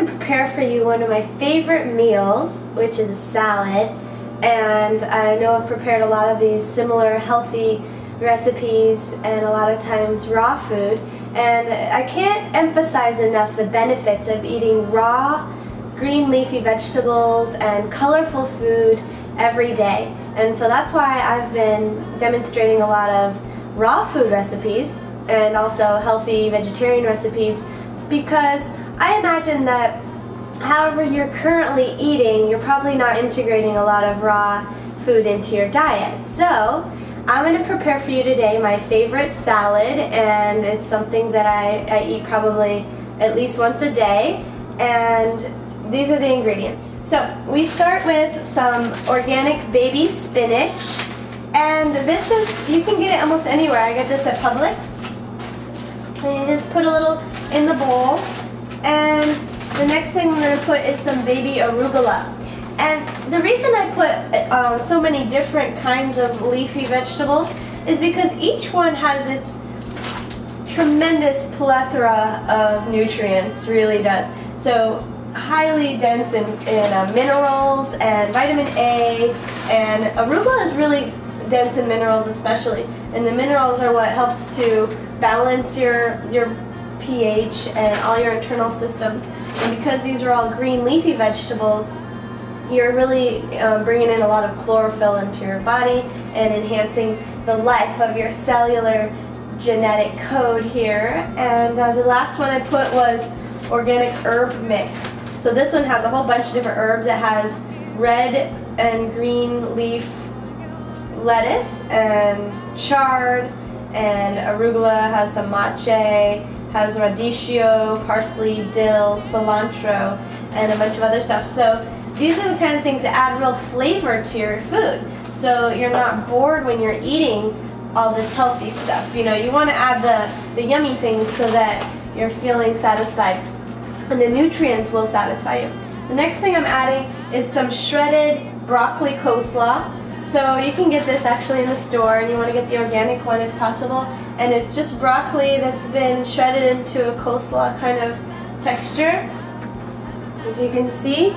to prepare for you one of my favorite meals, which is a salad. And I know I've prepared a lot of these similar healthy recipes and a lot of times raw food. And I can't emphasize enough the benefits of eating raw, green leafy vegetables and colorful food every day. And so that's why I've been demonstrating a lot of raw food recipes and also healthy vegetarian recipes, because I imagine that however you're currently eating, you're probably not integrating a lot of raw food into your diet. So I'm going to prepare for you today my favorite salad, and it's something that I eat probably at least once a day, and these are the ingredients. So we start with some organic baby spinach, and this is, you can get it almost anywhere. I get this at Publix. And you just put a little in the bowl, and the next thing we're going to put is some baby arugula. And the reason I put so many different kinds of leafy vegetables is because each one has its tremendous plethora of nutrients, really does. So highly dense in minerals and vitamin A, and arugula is really dense in minerals especially. And the minerals are what helps to balance your pH and all your internal systems. And because these are all green leafy vegetables, you're really bringing in a lot of chlorophyll into your body and enhancing the life of your cellular genetic code here. And the last one I put was organic herb mix. So this one has a whole bunch of different herbs. It has red and green leaf lettuce and chard, and arugula has some mache, has radicchio, parsley, dill, cilantro, and a bunch of other stuff. So these are the kind of things that add real flavor to your food. So you're not bored when you're eating all this healthy stuff. You know, you want to add the yummy things so that you're feeling satisfied, and the nutrients will satisfy you. The next thing I'm adding is some shredded broccoli coleslaw. So you can get this actually in the store, and you want to get the organic one if possible. And it's just broccoli that's been shredded into a coleslaw kind of texture, if you can see.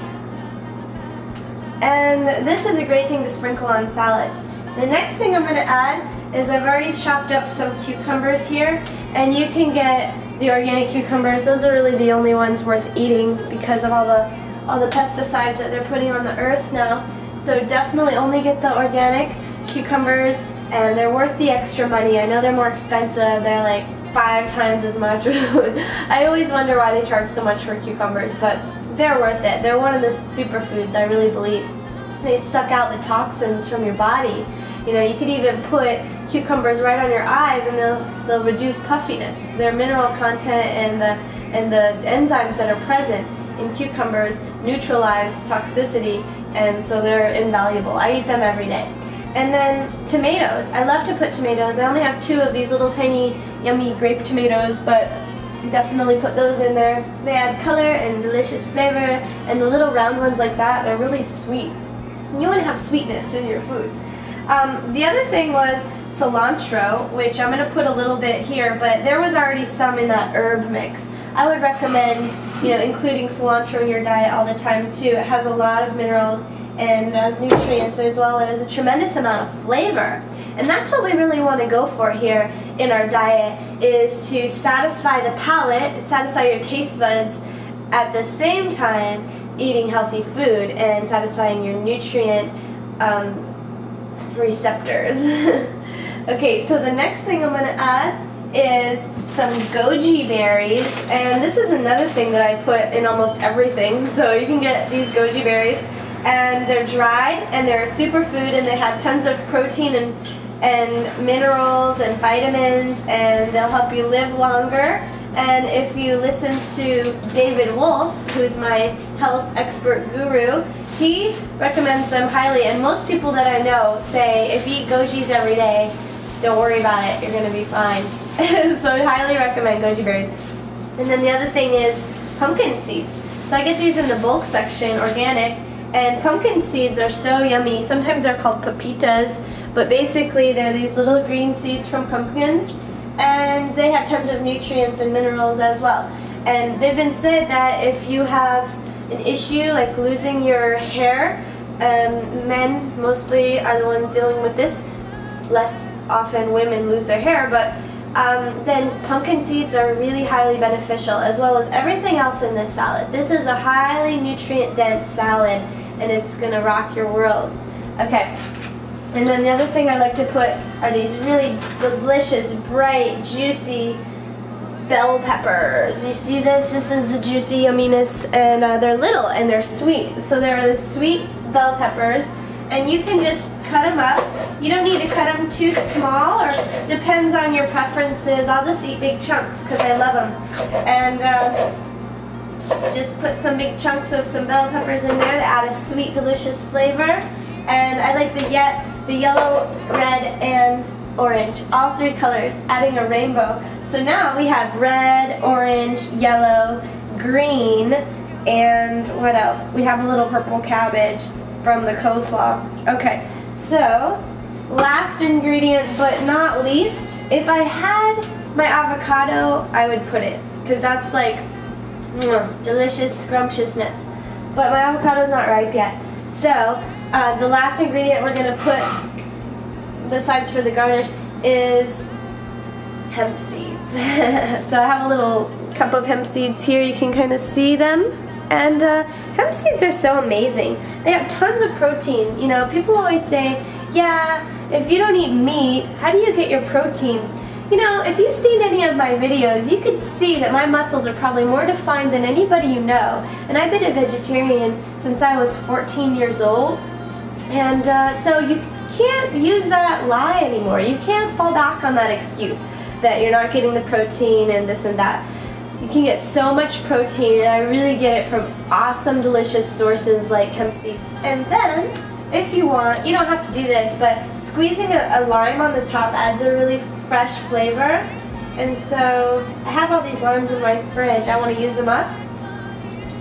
And this is a great thing to sprinkle on salad. The next thing I'm going to add is I've already chopped up some cucumbers here, and you can get the organic cucumbers. Those are really the only ones worth eating because of all the pesticides that they're putting on the earth now. So definitely only get the organic cucumbers, and they're worth the extra money. I know they're more expensive. They're like 5 times as much. I always wonder why they charge so much for cucumbers, but they're worth it. They're one of the superfoods, I really believe. They suck out the toxins from your body. You know, you could even put cucumbers right on your eyes, and they'll reduce puffiness. Their mineral content and the enzymes that are present in cucumbers neutralize toxicity, and so they're invaluable. I eat them every day. And then tomatoes. I love to put tomatoes. I only have 2 of these little tiny yummy grape tomatoes, but definitely put those in there. They add color and delicious flavor, and the little round ones like that, they're really sweet. You want to have sweetness in your food. The other thing was cilantro, which I'm going to put a little bit here, but there was already some in that herb mix. I would recommend, you know, including cilantro in your diet all the time too. It has a lot of minerals and nutrients, as well as a tremendous amount of flavor. And that's what we really want to go for here in our diet, is to satisfy the palate, satisfy your taste buds, at the same time eating healthy food and satisfying your nutrient receptors. Okay, so the next thing I'm going to add is some goji berries, and this is another thing that I put in almost everything. So you can get these goji berries, and they're dried, and they're a superfood, and they have tons of protein and minerals and vitamins, and they'll help you live longer. And if you listen to David Wolf, who's my health expert guru, he recommends them highly, and most people that I know say if you eat gojis every day, don't worry about it, you're going to be fine. So I highly recommend goji berries. And then the other thing is pumpkin seeds. So I get these in the bulk section, organic, and pumpkin seeds are so yummy. Sometimes they're called pepitas, but basically they're these little green seeds from pumpkins, and they have tons of nutrients and minerals as well. And they've been said that if you have an issue like losing your hair, men mostly are the ones dealing with this, less often women lose their hair, but then pumpkin seeds are really highly beneficial, as well as everything else in this salad. This is a highly nutrient-dense salad, and it's going to rock your world. Okay, and then the other thing I like to put are these really delicious, bright, juicy bell peppers. You see this? This is the juicy yumminess, and they're little and they're sweet. So they're the sweet bell peppers, and you can just cut them up. You don't need to cut them too small, or depends on your preferences. I'll just eat big chunks because I love them. And just put some big chunks of some bell peppers in there that add a sweet, delicious flavor. And I like the yellow, red, and orange, all three colors, adding a rainbow. So now we have red, orange, yellow, green, and what else? We have a little purple cabbage from the coleslaw. Okay, so last ingredient but not least, if I had my avocado, I would put it, because that's like delicious scrumptiousness. But my avocado's not ripe yet. So the last ingredient we're going to put, besides for the garnish, is hemp seeds. So I have a little cup of hemp seeds here. You can kind of see them. And hemp seeds are so amazing. They have tons of protein. You know, people always say, yeah, if you don't eat meat, how do you get your protein? You know, if you've seen any of my videos, you could see that my muscles are probably more defined than anybody you know. And I've been a vegetarian since I was 14 years old. And so you can't use that lie anymore. You can't fall back on that excuse that you're not getting the protein and this and that. You can get so much protein, and I really get it from awesome, delicious sources like hemp seeds. And then, if you want, you don't have to do this, but squeezing a lime on the top adds a really fresh flavor. And so, I have all these limes in my fridge. I want to use them up.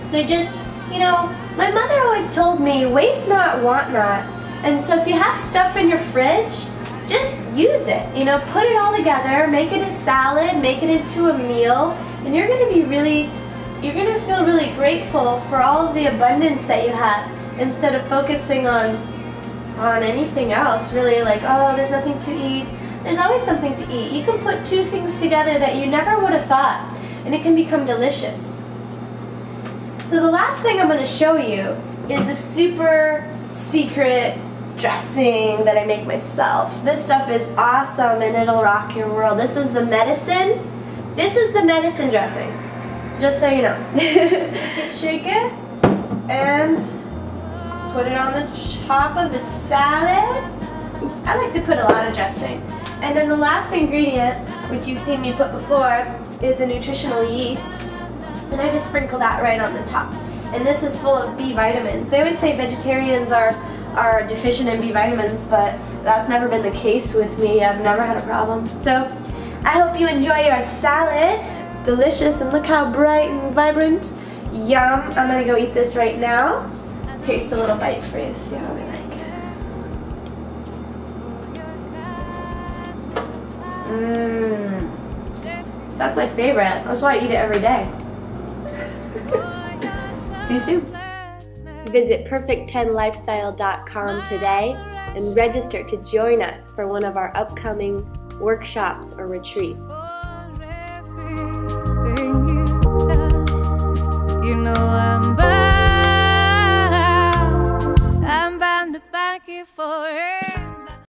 So just, you know, my mother always told me, waste not, want not. And so if you have stuff in your fridge, just use it. You know, put it all together, make it a salad, make it into a meal, and you're going to be really, you're going to feel really grateful for all of the abundance that you have, instead of focusing on anything else, really, like, oh, there's nothing to eat. There's always something to eat. You can put two things together that you never would have thought, and it can become delicious. So the last thing I'm going to show you is a super secret dressing that I make myself. This stuff is awesome, and it'll rock your world. This is the medicine. This is the medicine dressing, just so you know. Shake it and put it on the top of the salad. I like to put a lot of dressing. And then the last ingredient, which you've seen me put before, is a nutritional yeast. And I just sprinkle that right on the top. And this is full of B vitamins. They always say vegetarians are deficient in B vitamins, but that's never been the case with me. I've never had a problem. So I hope you enjoy your salad. It's delicious, and look how bright and vibrant. Yum. I'm gonna go eat this right now. Taste a little bite for you, see how we like it. Mmm. So that's my favorite. That's why I eat it every day. See you soon. Visit perfect10lifestyle.com today and register to join us for one of our upcoming workshops or retreats. You know I'm bound to thank you for it.